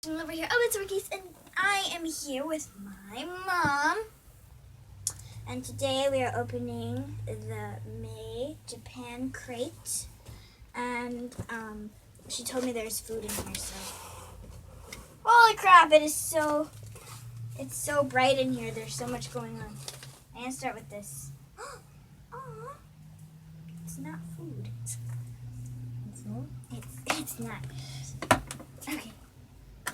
Over here. Oh, it's Ricky's, and I am here with my mom. And today we are opening the May Japan crate. And she told me there's food in here, so holy crap! It's so bright in here. There's so much going on. I'm gonna start with this. Aw, it's not food. It's not. Okay.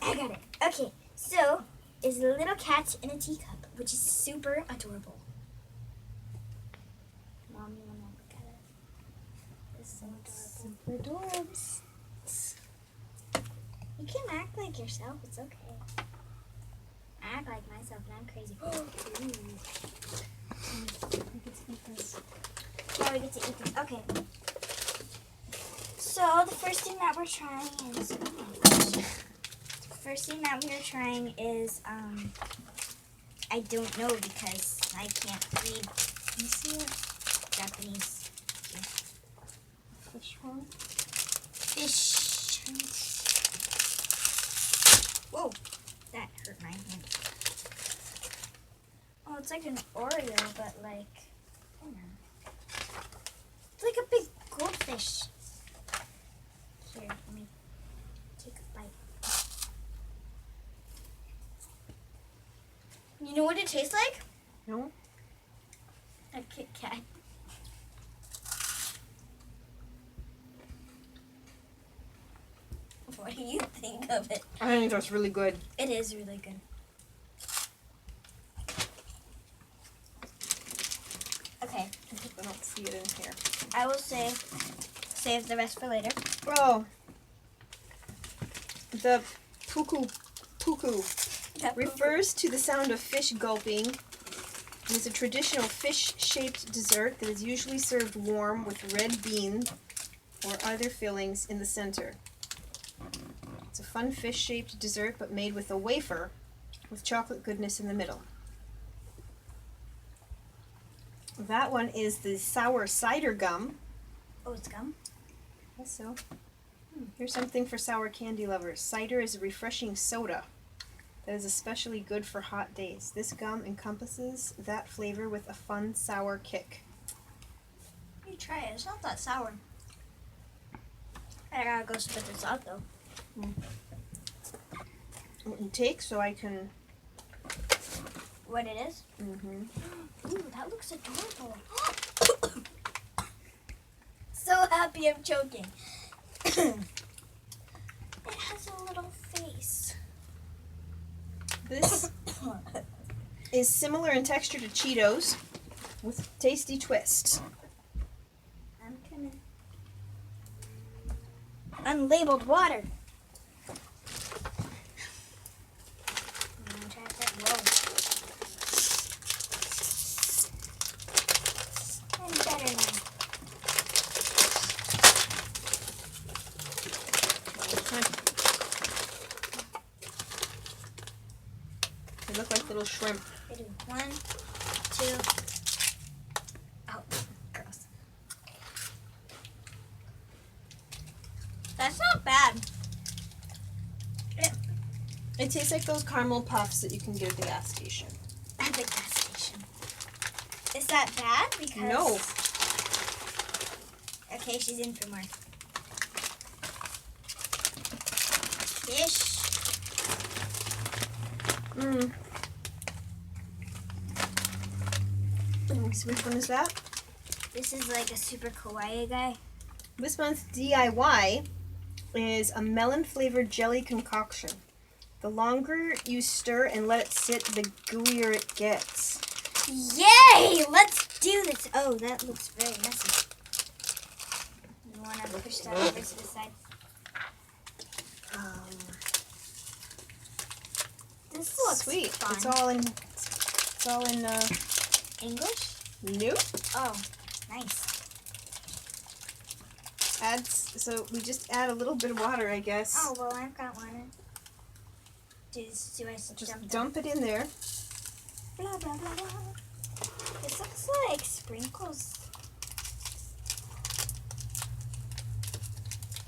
I got it. Okay, so is a little cat in a teacup, which is super adorable. Mom, you wanna look at it? It's so adorable. Super adorbs. You can act like yourself. It's okay. I act like myself, and I'm crazy. We get to eat this. Yeah, we get to eat this. Okay. So the first thing that we're trying is. First thing that we are trying is, I don't know because I can't read. Can you see it? Japanese. Fish one. Fish. Whoa, that hurt my hand. Oh, it's like an Oreo, but like, I don't know. It's like a big goldfish. Here, let me take a bite. You know what it tastes like? No? A Kit Kat. What do you think of it? I think that's really good. It is really good. Okay, I don't see it in here. I will save the rest for later. Oh. The puku That refers to the sound of fish gulping. It is a traditional fish-shaped dessert that is usually served warm with red beans or other fillings in the center. It's a fun fish-shaped dessert, but made with a wafer with chocolate goodness in the middle. That one is the sour cider gum. Oh, it's gum? Guess so. Here's something for sour candy lovers. Cider is a refreshing soda that is especially good for hot days. This gum encompasses that flavor with a fun sour kick. You try it. It's not that sour. I gotta go spit this out though. What you take so I can... What it is? Ooh, that looks adorable. So happy I'm choking. It has a little face. This is similar in texture to Cheetos with tasty twists. I'm coming. Unlabeled water. I'm gonna try that low. I'm better now. They look like little shrimp. I do 1, 2. Oh, gross. That's not bad. It tastes like those caramel puffs that you can get at the gas station. At the gas station. Is that bad? Because No. Okay, she's in for more. Fish. So which one is that? This is like a super kawaii guy. This month's DIY is a melon-flavored jelly concoction. The longer you stir and let it sit, the gooier it gets. Yay! Let's do this. Oh, that looks very messy. You want to push that over to the side? This looks Sweet. fun. It's all in English? nope. Oh, nice. So we just add a little bit of water, I guess. Oh, well, I've got one. Do I Just dump it in there. Blah, blah, blah, blah. This looks like sprinkles.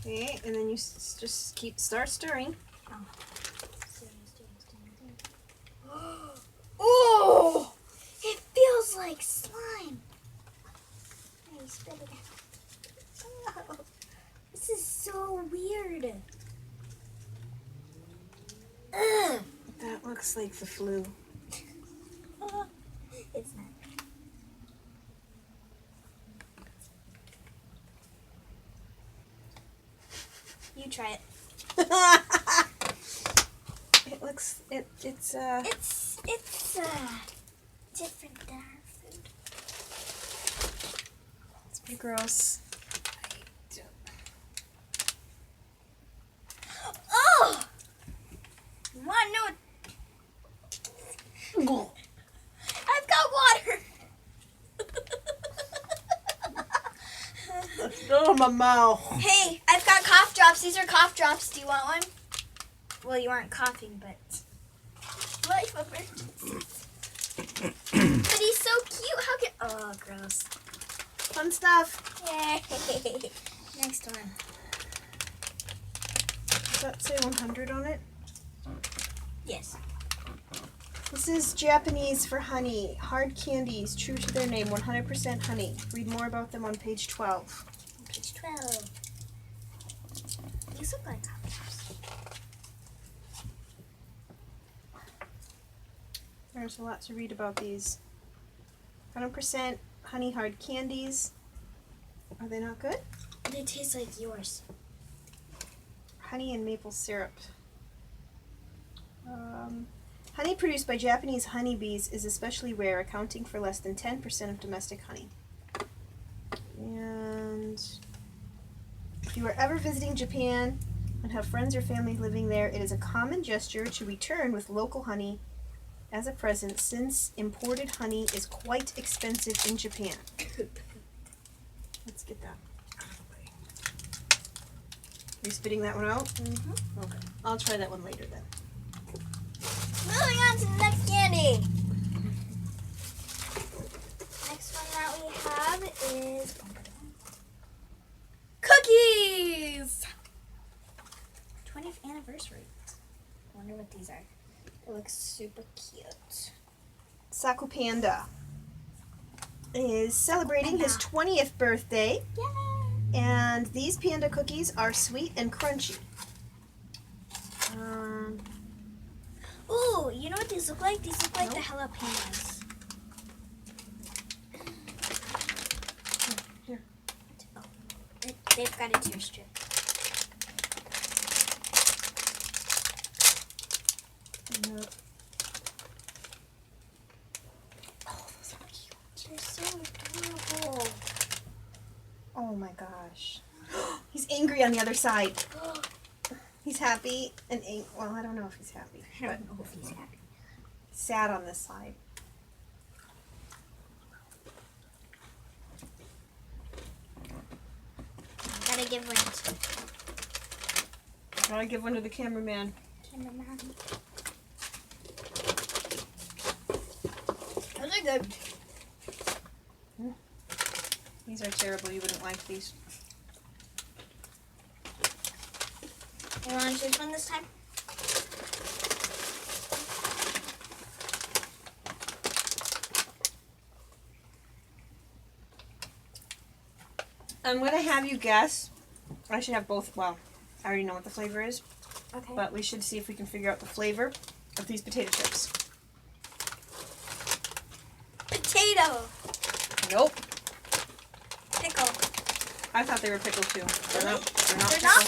Okay, and then you just start stirring. Oh. looks like the flu. It's not. You try it. It looks it's It's different than our food. it's pretty gross. Oh! Want no? I've got water. It's still in my mouth. Hey, I've got cough drops. These are cough drops. Do you want one? Well, you aren't coughing, but life emergency. But he's so cute. How can? Oh, gross. Fun stuff. Yay! Next one. Does that say 100 on it? Yes. This is Japanese for honey. Hard candies, true to their name, 100% honey. Read more about them on page 12. Page 12. These look like cough drops. There's a lot to read about these. 100% honey hard candies. Are they not good? They taste like yours. Honey and maple syrup. Honey produced by Japanese honeybees is especially rare, accounting for less than 10% of domestic honey. And if you are ever visiting Japan and have friends or family living there, it is a common gesture to return with local honey as a present, since imported honey is quite expensive in Japan. Let's get that out of the way. Are you spitting that one out? Mm-hmm. Okay. I'll try that one later then. Moving on to the next candy. Next one that we have is cookies. 20th anniversary. I wonder what these are. It looks super cute. Saku Panda is celebrating his 20th birthday, Yay! and these panda cookies are sweet and crunchy. Ooh, you know what these look like? These look like the jalapenos. Here. Oh, they've got a tear strip. Yep. Oh, those are cute. They're so adorable. Oh my gosh. He's angry on the other side. He's happy and well, I don't know if he's happy, I but don't know if he's happy. sad on this side. Gotta give one to Gotta give one to the cameraman. cameraman. Those are good. These are terrible. You wouldn't like these. You want to choose one this time? I'm gonna have you guess. I should have both. Well, I already know what the flavor is, Okay. but we should see if we can figure out the flavor of these potato chips. Potato. Nope. Pickle. I thought they were pickled too. They're not. They're not. They're pickled. not?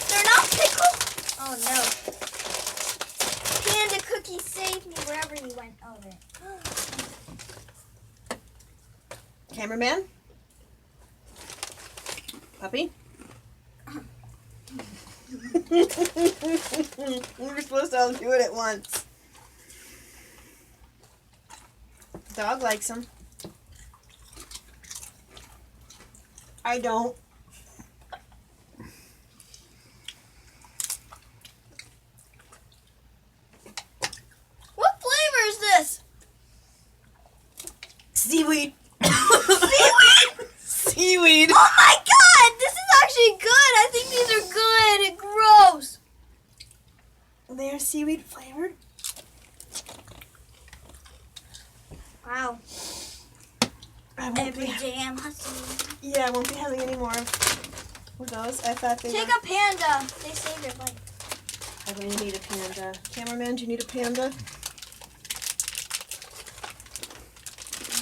They're not pickle? Oh no. Panda Cookie saved me wherever he went. Oh, there. Cameraman. Puppy. We're supposed to all do it at once. Dog likes them. I don't. What flavor is this? Seaweed. Seaweed? Seaweed. Oh my god! This is actually good! I think these are good! Gross! They are seaweed flavored. Wow. I won't Every be. day I'm hustling. Yeah, I won't be having any more of those. I thought they Take were. a panda. They saved your life. I really need a panda. Cameraman, do you need a panda?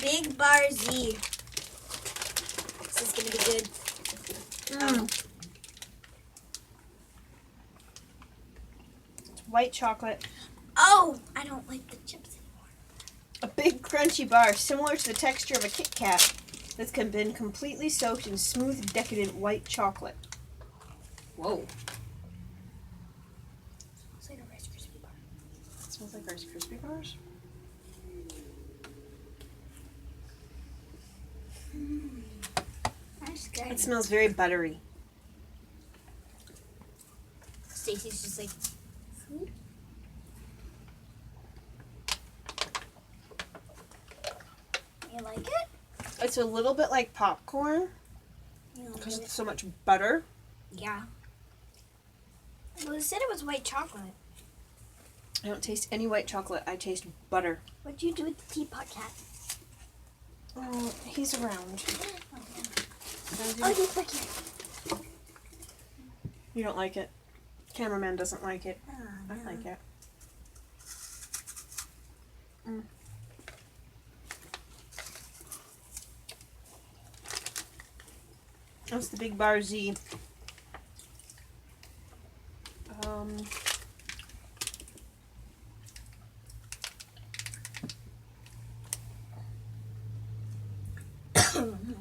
Big Bar Z. This is gonna be good. It's white chocolate. Oh, I don't like the chips anymore. A big crunchy bar similar to the texture of a Kit Kat that's been completely soaked in smooth, decadent white chocolate. Whoa. It's like a Rice Krispie bar. It smells like Rice Krispie bars. That's good. It smells very buttery. Stacy's just like, food? You like it? It's a little bit like popcorn You like because it? it's so much butter. Yeah. Well, it said it was white chocolate. I don't taste any white chocolate. I taste butter. What'd you do with the teapot cat? Oh, he's around. Oh, he's back here. You don't like it. Cameraman doesn't like it. Oh, I like it. That's the Big Bar Z.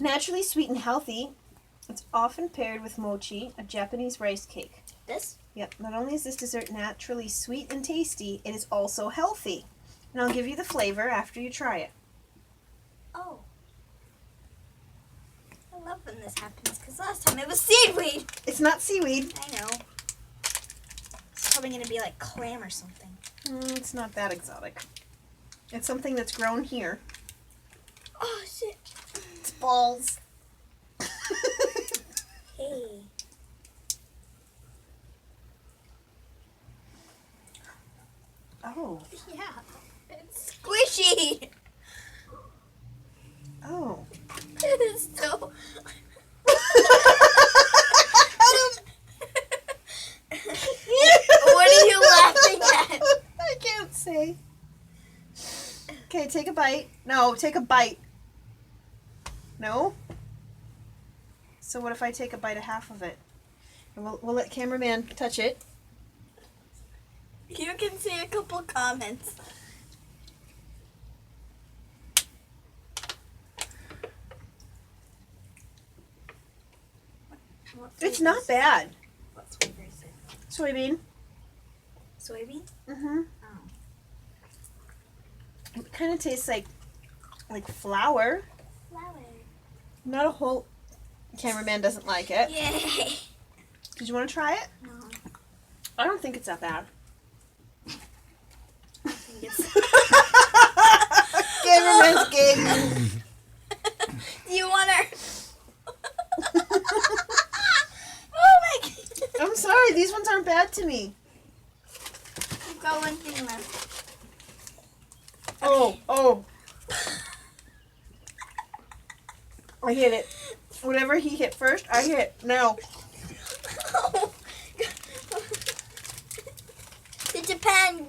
Naturally sweet and healthy, it's often paired with mochi, a Japanese rice cake. This? Yep, not only is this dessert naturally sweet and tasty, it is also healthy. And I'll give you the flavor after you try it. Oh. I love when this happens because last time it was seaweed. It's not seaweed. I know. It's probably going to be like clam or something. It's not that exotic. It's something that's grown here. Oh, shit. It's balls. Hey. Oh. Yeah. It's squishy. Oh. It is so... What are you laughing at? I can't say. Okay, take a bite. No, take a bite. No? So what if I take a bite of half of it? And we'll let cameraman touch it. You can see a couple comments. It's not bad. What flavor is it? Soybean. Soybean? Mm-hmm. Oh. It kind of tastes like flour. Flower. Not a whole... Cameraman doesn't like it. Yay. Did you want to try it? No. I don't think it's that bad. I think it's... Cameraman's game. Do you want her? Oh my god. I'm sorry, these ones aren't bad to me. You've got one thing left. Oh. I hit it. Whatever he hit first, I hit. No. To Japan.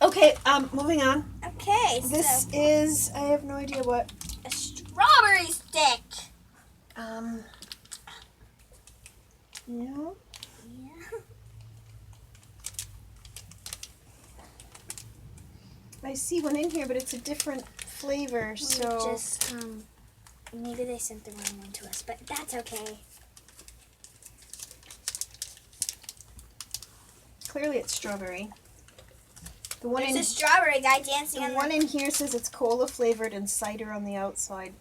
Okay, moving on. Okay, This so is, I have no idea what. a strawberry stick. Yeah. Yeah. I see one in here, but it's a different flavor, so. Just maybe they sent the wrong one to us, but that's okay. Clearly it's strawberry. The one There's in a strawberry guy dancing the on one in here says it's cola flavored and cider on the outside.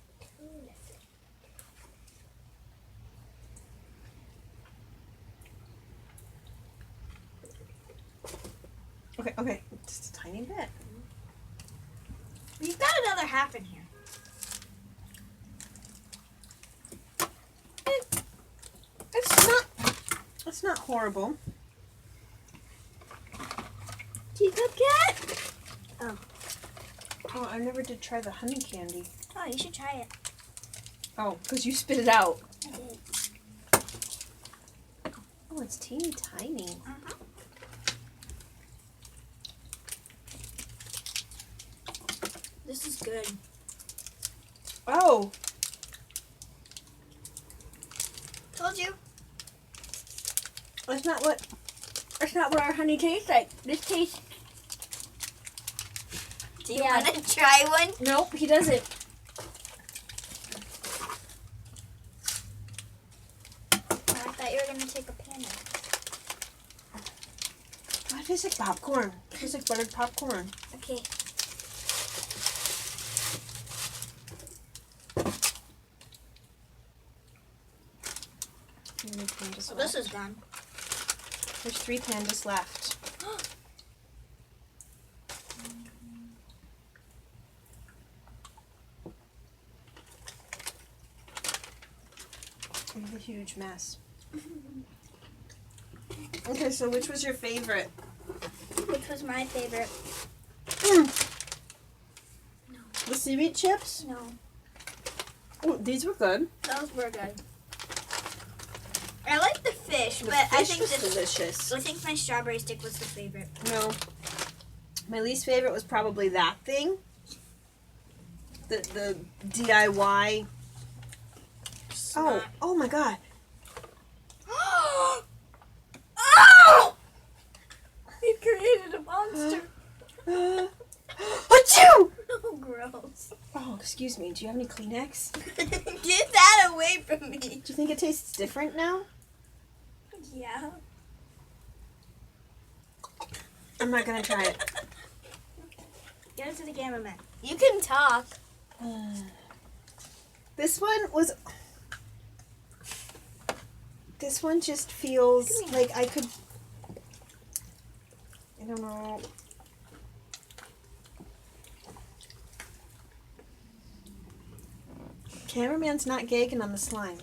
Okay, just a tiny bit. We've got another half in here. It's not horrible. Teacup cat? Oh, I never did try the honey candy. Oh, you should try it. Oh, because you spit it out. I did. Oh, it's teeny tiny. is good. Oh, Told you. that's not what our honey tastes like. This tastes. Do you want to try one? Nope, he doesn't. I thought you were gonna take a panda. Oh, it tastes like popcorn. It tastes like buttered popcorn. Okay. So this is done. There's 3 pandas left. It's a huge mess. Okay, so which was your favorite? Which was my favorite? No. The seaweed chips? No. Oh, these were good. Those were good. I like the fish, The but fish I think was this. delicious. I think my strawberry stick was the favorite. No. My least favorite was probably that thing. The DIY. Oh my god. Oh! He created a monster. Achoo! Oh, gross. Oh, excuse me. Do you have any Kleenex? Get that away from me. Do you think it tastes different now? Yeah. I'm not gonna try it. Give it to the cameraman. You can talk. This one was. This one just feels like I could. I don't know. Cameraman's not gagging on the slime.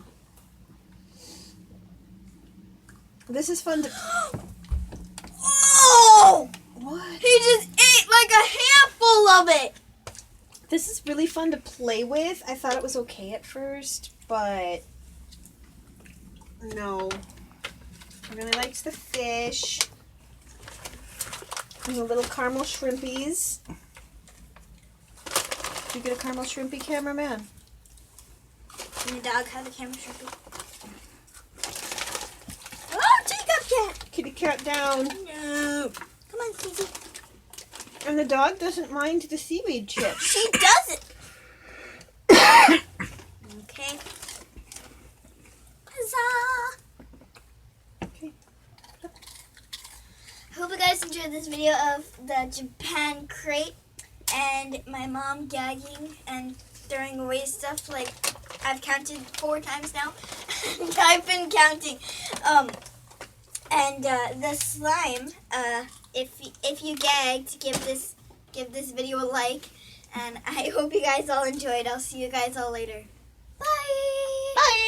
This is fun to. Oh! What? He just ate like a handful of it. This is really fun to play with. I thought it was okay at first, but no. I really liked the fish. And the little caramel shrimpies. Did you get a caramel shrimpy, cameraman? And the dog had the camera shrimpy. Oh, Jacob cat! Kitty cat down. No. Come on, Susie. And the dog doesn't mind the seaweed chips. She doesn't. Okay. Huzzah! Okay. I hope you guys enjoyed this video of the Japan crate and my mom gagging and throwing away stuff. Like, I've counted 4 times now. I've been counting. And the slime, if you gagged, give this video a like. And I hope you guys all enjoyed. I'll see you guys all later. Bye! Bye!